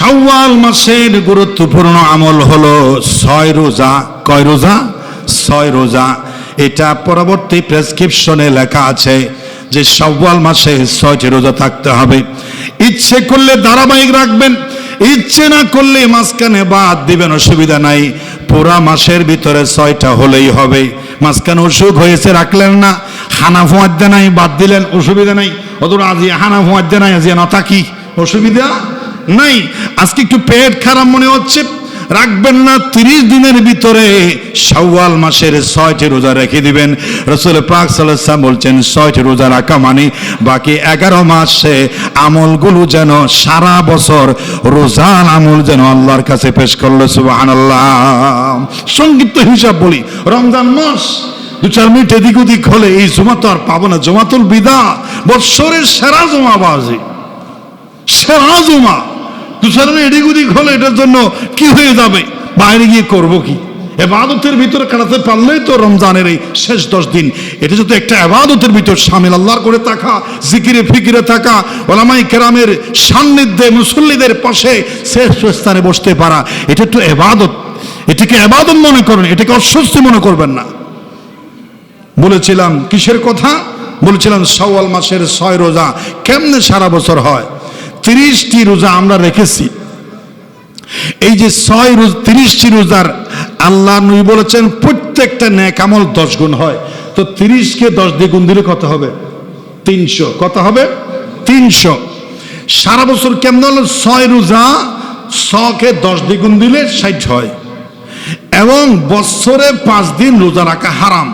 শাওয়াল মাসের গুরুত্বপূর্ণ আমল হলো 6 রোজা। কয় রোজা? 6 রোজা। এটা পরবর্তী প্রেসক্রিপশনে লেখা আছে যে শাওয়াল মাসে 6টি রোজা থাকতে হবে। ইচ্ছে করলে ধারাবাহিক রাখবেন, ইচ্ছে না করলে মাঝখানে বাদ দিবেন, অসুবিধা নাই। পুরা মাসের ভিতরে 6টা হলেই হবে। মাঝখানে অসুখ হয়েছে রাখলেন না, হানা ফোয়াদ্দে নাই বাদ দিলেন, অসুবিধা নাই। অথবা আজি হানা ফোয়াদ্দে নাই, আজি না থাকি, অসুবিধা নাই। আজকে একটু পেট খারাপ মনে হচ্ছে, রাখবেন না। 30 দিনের ভিতরে শাওয়াল মাসের 6টি রোজা রেখে দিবেন। রাসূল পাক সাল্লাল্লাহু আলাইহি ওয়াসাল্লাম বলছেন 6টি রোজা রাখা মানে বাকি 11 মাসে আমলগুলো যেন সারা বছর রোজার আমল যেন আল্লাহর কাছে পেশ করলো। সুবহানাল্লাহ। সংক্ষিপ্ত হিসাব বলি, রমজান মাস 2-4 মিনিট এদিক ওদিক হলে এই জুমা তো আর পাবো না। জুমাতুল বিদা বৎসরের সেরা জুমা বাজি, সেরা জুমা। 2-4 মিনিট এদিক ওদিক হলে এটার জন্য কি হয়ে যাবে, বাইরে গিয়ে করবো কি? ইবাদতের ভিতরে কাটাতে পারলেই তো রমজানের এই শেষ 10 দিন, এটা যদি একটা ইবাদতের ভিতর শামিল, আল্লাহর করে থাকা, জিকিরে ফিকিরে থাকা, ওলামায়ে কেরামের সান্নিধ্যে মুসল্লিদের পাশে শেষ স্থানে বসতে পারা, এটা একটু ইবাদত। এটাকে ইবাদত মনে করেন, এটাকে অস্বস্তি মনে করবেন না। বলেছিলাম কিসের কথা? বলেছিলাম শাওয়াল মাসের 6 রোজা কেমনে সারা বছর হয়। 30টি রোজা আমরা রেখেছি। এই যে 30টি রোজার আল্লাহ নবী বলেছেন প্রত্যেকটা নেক আমল 10 গুণ হয়। তো 30কে 10 দিয়ে গুণ দিলে কত হবে? 300। কত হবে? 300। সারা বছর কেমন হলো? 6 রোজা 100কে 10 দিয়ে গুণ দিলে 60 হয়। এবং বছরে 5 দিন রোজা রাখা হারাম।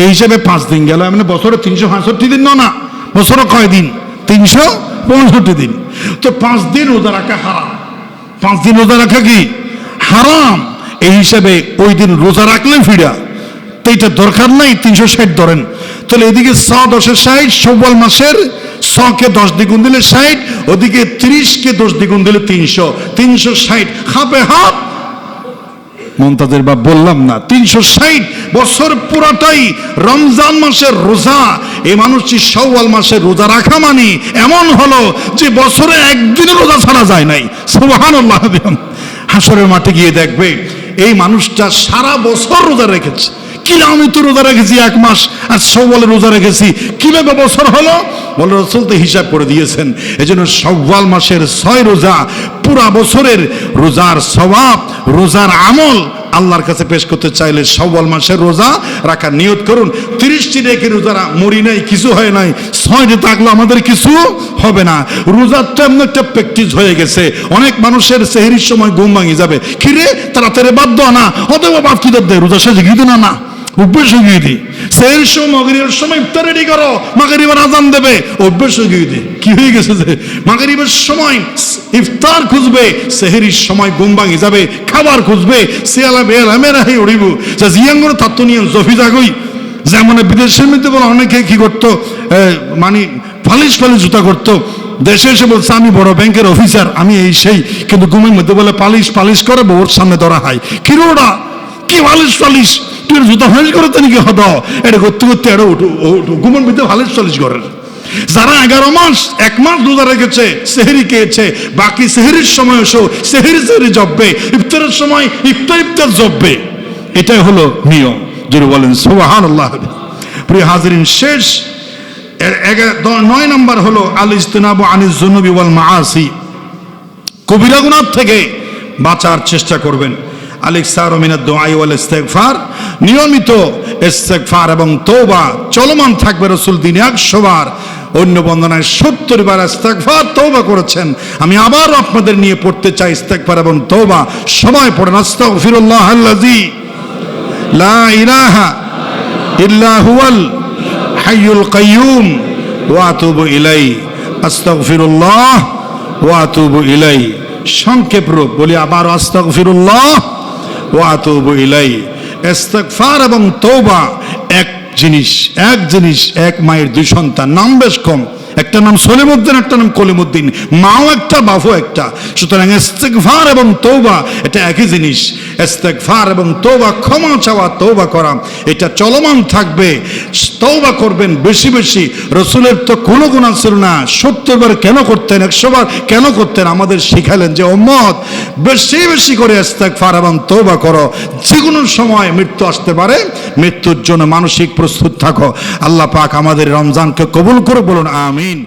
এই হিসেবে 5 দিন গেল, মানে বছরে 365 দিন না, বছরে কয় দিন? 365 দিন। তো 5 দিন রোজা রাখা হারাম। 5 দিন রোজা রাখা কি হারাম? এই হিসাবে ওই দিন রোজা রাখলে ফিরা তো এটা দরকার নাই, 360 ধরেন। তাহলে এদিকে 100 10 60, শাওয়াল মাসের 100কে 10 দ্বিগুণ দিলে 60, ওদিকে 30কে 10 দ্বিগুণ দিলে 300, 360 হাফে হাফ। মমতাজের বাপ বললাম না, 360 বছর পুরাটাই রমজান মাসের রোজা। এই মানুষটি শাওয়াল মাসের রোজা রাখা মানে এমন হলো যে বছরে একদিন রোজা ছাড়া যায় নাই। সুবহানাল্লাহ। হাসরের মাঠে গিয়ে দেখবে এই মানুষটা সারা বছর রোজা রেখেছে। কি আমি তো রোজা রেখেছি 1 মাস, আর শাওয়ালে রোজা রেখেছি, কিভাবে বছর হলো? বলে রাসূল তো হিসাব করে দিয়েছেন। এজন্য শাওয়াল মাসের 6 রোজা পুরা বছরের রোজার সওয়াব, রোজার আমল আল্লাহর কাছে পেশ করতে চাইলে শাওয়াল মাসের রোজা রাখার নিয়ত করুন। 30টি রেখে রোজারা মরি নাই, কিছু হয় নাই, 6টি থাকলে আমাদের কিছু হবে না। রোজার তো এমন একটা প্র্যাকটিস হয়ে গেছে, অনেক মানুষের সেহরির সময় ঘুম ভাঙে যাবে, কিরে তাড়াতাড়ি বাদ দাও না, অথবা বাদ কি দেয় রোজা শেষে গিয়ে না, না অভ্যেস হয়ে দিই। সেহরির সময় মাগরিবের সময় ইফতার রেডি করো, মাগরিবের আজান দেবে, অভ্যেস হয়ে দিই। কি হয়ে গেছে যে মাগরিবের সময় ইফতার খুঁজবে, সেহরির সময় ঘুম ভাঙে যাবে, খাবার খুঁজবে, সিয়ালা বেলা মেরাহি উড়িব যা জিয়াঙ্গর তাত্ত্ব নিয়ে জফি জাগই। যেমন বিদেশের মধ্যে বলে অনেকে কি করতো, মানে পালিশ জুতা করতো, দেশে এসে বলছে আমি বড় ব্যাংকের অফিসার, আমি এই সেই, কিন্তু ঘুমের মধ্যে বলে পালিশ করে বউর সামনে ধরা হয়। কিরোড়া কি পালিশ তুই জুতা ফালিশ করে তো নাকি হদ, এটা করতে করতে এটা উঠু ঘুমের মধ্যে পালিশ করেন। যারা 11 মাস 1 মাস রোজা রেখেছে, সেহরি খেয়েছে, বাকি সেহরির সময় এসো সেহরি জপবে, ইফতারের সময় ইফতার জপবে, এটাই হলো নিয়ম। যদি বলেন সুবহানাল্লাহ। প্রিয় হাজিরিন, শেষ 9 নম্বর হলো আল ইজতিনাবু আনিজ যুনুবি ওয়াল মাআসি। কবিরা গুনাহ থেকে বাঁচার চেষ্টা করবেন। আল-ইকসারু মিনাদ দুআ ওয়াল ইস্তিগফার, নিয়মিত ইস্তিগফার এবং তওবা চলমান থাকবে। রাসূল দিনে 100 বার, অন্য বন্দনায় 70 বার ইস্তিগফার তওবা করেছেন। আমি আবার আপনাদের নিয়ে পড়তে চাই ইস্তিগফার এবং তওবা। সবাই পড়েন আস্তাগফিরুল্লাহাল্লাযী লা ইলাহা ইল্লা হুয়াল হাইয়ুল কাইয়্যুম ওয়া আতুবু ইলাইহি, আস্তাগফিরুল্লাহ ওয়া আতুবু ইলাইহি। সংক্ষেপ রূপ বলি আবার, আস্তাগফিরুল্লাহ ওয়া আতুবু ইলাইহি। ইস্তিগফার এবং তওবা এক জিনিস, এক মায়ের 2 সন্তান, নাম বেশ কম, একটা একটা নাম সলিমউদ্দিন, একটা নাম কলিমউদ্দিন, মাও একটা বাপও একটা। সুতরাং ইস্তেগফার এবং তওবা এটা একই জিনিস। ইস্তেগফার এবং তওবা, ক্ষমা চাওয়া, তওবা করা, এটা চলমান থাকবে। তওবা করবেন বেশি বেশি। রসুলের তো কোনো গুনাহ ছিল না, 70 বার কেন করতেন, 100 বার কেন করতেন? আমাদের শিখালেন যে উম্মত বেশি বেশি করে ইস্তেগফার এবং তওবা করো। যে কোনো সময় মৃত্যু আসতে পারে, মৃত্যুর জন্য মানসিক প্রস্তুত থাকো। আল্লাহ পাক আমাদের রমজানকে কবুল করে বলুন আমিন।